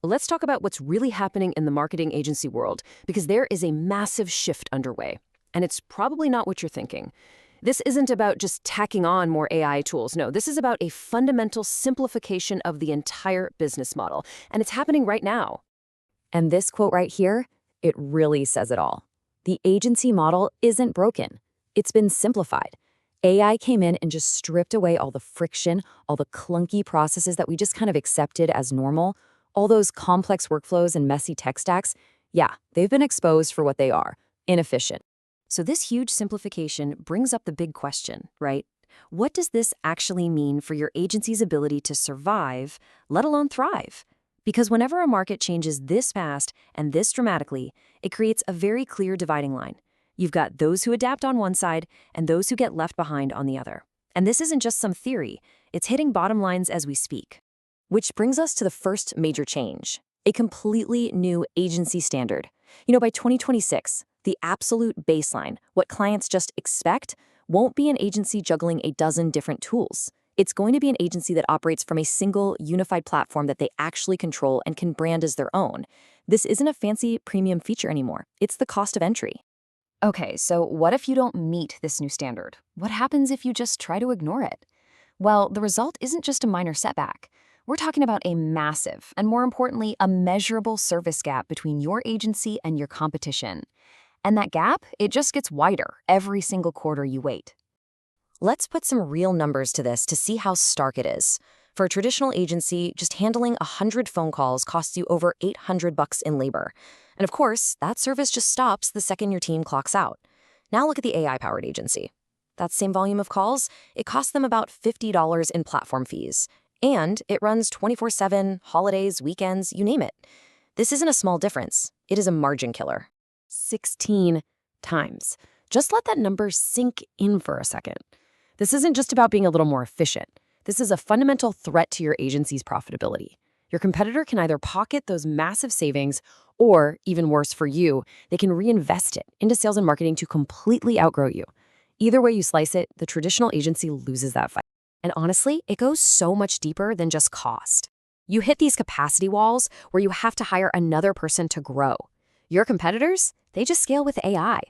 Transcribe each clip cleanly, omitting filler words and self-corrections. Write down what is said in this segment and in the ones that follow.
Let's talk about what's really happening in the marketing agency world, because there is a massive shift underway. And it's probably not what you're thinking. This isn't about just tacking on more AI tools. No, this is about a fundamental simplification of the entire business model. And it's happening right now. And this quote right here, it really says it all. The agency model isn't broken. It's been simplified. AI came in and just stripped away all the friction, all the clunky processes that we just kind of accepted as normal, all those complex workflows and messy tech stacks. Yeah, they've been exposed for what they are, inefficient. So this huge simplification brings up the big question, right? What does this actually mean for your agency's ability to survive, let alone thrive? Because whenever a market changes this fast and this dramatically, it creates a very clear dividing line. You've got those who adapt on one side and those who get left behind on the other. And this isn't just some theory, it's hitting bottom lines as we speak. Which brings us to the first major change, a completely new agency standard. By 2026, the absolute baseline, what clients just expect, won't be an agency juggling a dozen different tools. It's going to be an agency that operates from a single, unified platform that they actually control and can brand as their own. This isn't a fancy premium feature anymore. It's the cost of entry. Okay, so what if you don't meet this new standard? What happens if you just try to ignore it? Well, the result isn't just a minor setback. We're talking about a massive, and more importantly, a measurable service gap between your agency and your competition. And that gap, it just gets wider every single quarter you wait. Let's put some real numbers to this to see how stark it is. For a traditional agency, just handling 100 phone calls costs you over $800 in labor. And of course, that service just stops the second your team clocks out. Now look at the AI-powered agency. That same volume of calls, it costs them about $50 in platform fees. And it runs 24/7, holidays, weekends, you name it. This isn't a small difference. It is a margin killer. 16 times. Just let that number sink in for a second. This isn't just about being a little more efficient. This is a fundamental threat to your agency's profitability. Your competitor can either pocket those massive savings, or, even worse for you, they can reinvest it into sales and marketing to completely outgrow you. Either way you slice it, the traditional agency loses that fight. And honestly, it goes so much deeper than just cost. You hit these capacity walls where you have to hire another person to grow. Your competitors, they just scale with AI.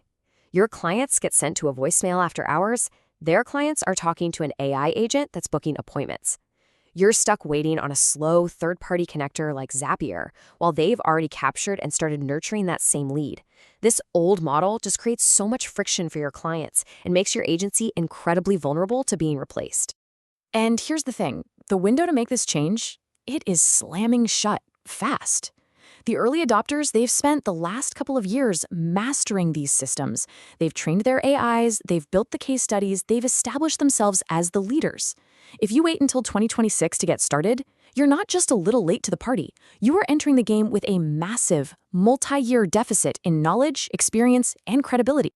Your clients get sent to a voicemail after hours. Their clients are talking to an AI agent that's booking appointments. You're stuck waiting on a slow third-party connector like Zapier, while they've already captured and started nurturing that same lead. This old model just creates so much friction for your clients and makes your agency incredibly vulnerable to being replaced. And here's the thing, the window to make this change, it is slamming shut fast. The early adopters, they've spent the last couple of years mastering these systems. They've trained their AIs, they've built the case studies, they've established themselves as the leaders. If you wait until 2026 to get started, you're not just a little late to the party. You are entering the game with a massive, multi-year deficit in knowledge, experience, and credibility.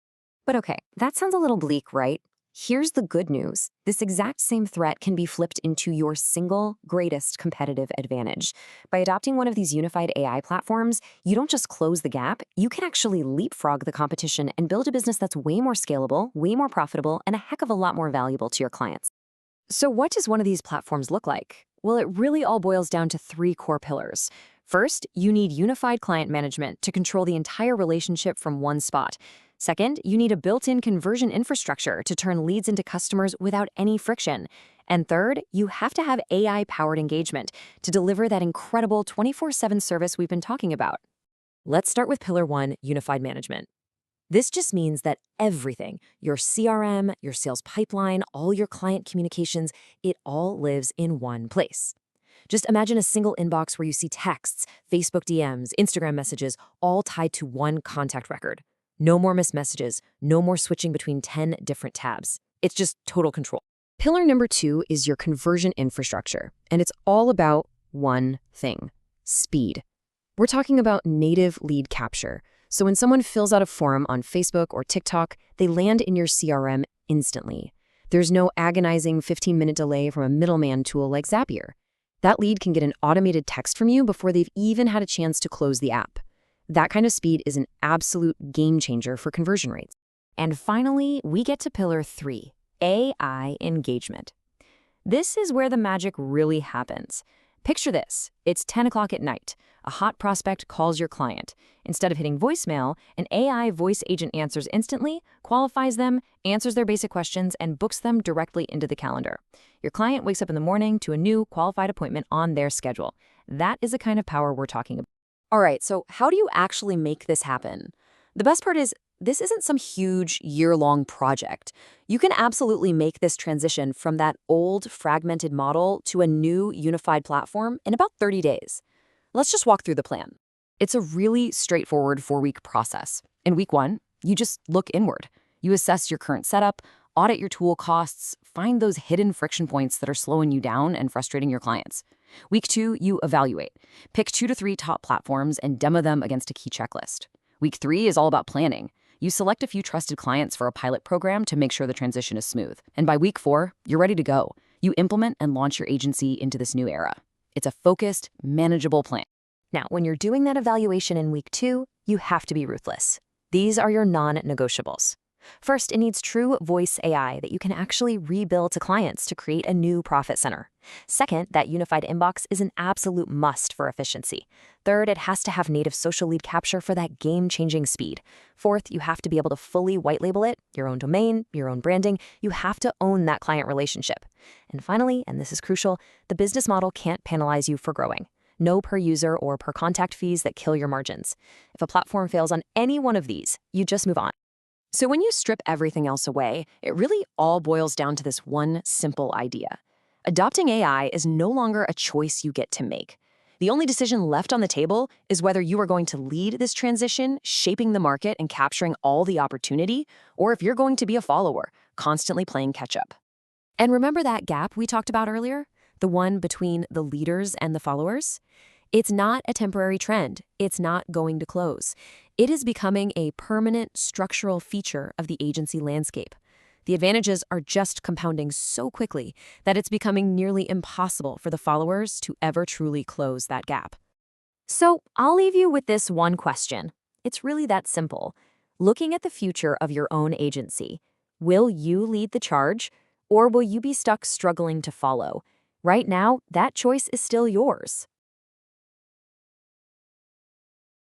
But okay, that sounds a little bleak, right? Here's the good news. This exact same threat can be flipped into your single greatest competitive advantage. By adopting one of these unified AI platforms, you don't just close the gap, you can actually leapfrog the competition and build a business that's way more scalable, way more profitable, and a heck of a lot more valuable to your clients. So what does one of these platforms look like? Well, it really all boils down to 3 core pillars. First, you need unified client management to control the entire relationship from one spot. Second, you need a built-in conversion infrastructure to turn leads into customers without any friction. And third, you have to have AI-powered engagement to deliver that incredible 24/7 service we've been talking about. Let's start with Pillar 1, unified management. This just means that everything, your CRM, your sales pipeline, all your client communications, it all lives in one place. Just imagine a single inbox where you see texts, Facebook DMs, Instagram messages, all tied to one contact record. No more missed messages, no more switching between 10 different tabs. It's just total control. Pillar number 2 is your conversion infrastructure, and it's all about one thing: speed. We're talking about native lead capture. So when someone fills out a form on Facebook or TikTok, they land in your CRM instantly. There's no agonizing 15-minute delay from a middleman tool like Zapier. That lead can get an automated text from you before they've even had a chance to close the app. That kind of speed is an absolute game changer for conversion rates. And finally, we get to Pillar 3, AI engagement. This is where the magic really happens. Picture this. It's 10 o'clock at night. A hot prospect calls your client. Instead of hitting voicemail, an AI voice agent answers instantly, qualifies them, answers their basic questions, and books them directly into the calendar. Your client wakes up in the morning to a new, qualified appointment on their schedule. That is the kind of power we're talking about. All right, so how do you actually make this happen? The best part is, this isn't some huge year-long project. You can absolutely make this transition from that old, fragmented model to a new, unified platform in about 30 days. Let's just walk through the plan. It's a really straightforward 4-week process. In week 1, you just look inward. You assess your current setup, audit your tool costs, find those hidden friction points that are slowing you down and frustrating your clients. Week 2, you evaluate. Pick 2 to 3 top platforms and demo them against a key checklist. Week 3 is all about planning. You select a few trusted clients for a pilot program to make sure the transition is smooth. And by week 4, you're ready to go. You implement and launch your agency into this new era. It's a focused, manageable plan. Now, when you're doing that evaluation in week 2, you have to be ruthless. These are your non-negotiables. First, it needs true voice AI that you can actually rebuild to clients to create a new profit center. Second, that unified inbox is an absolute must for efficiency. Third, it has to have native social lead capture for that game-changing speed. Fourth, you have to be able to fully white label it, your own domain, your own branding. You have to own that client relationship. And finally, and this is crucial, the business model can't penalize you for growing. No per user or per contact fees that kill your margins. If a platform fails on any one of these, you just move on. So when you strip everything else away, it really all boils down to this one simple idea. Adopting AI is no longer a choice you get to make. The only decision left on the table is whether you are going to lead this transition, shaping the market and capturing all the opportunity, or if you're going to be a follower, constantly playing catch-up. And remember that gap we talked about earlier? The one between the leaders and the followers? It's not a temporary trend. It's not going to close. It is becoming a permanent structural feature of the agency landscape. The advantages are just compounding so quickly that it's becoming nearly impossible for the followers to ever truly close that gap. So I'll leave you with this one question. It's really that simple. Looking at the future of your own agency, will you lead the charge, or will you be stuck struggling to follow? Right now, that choice is still yours.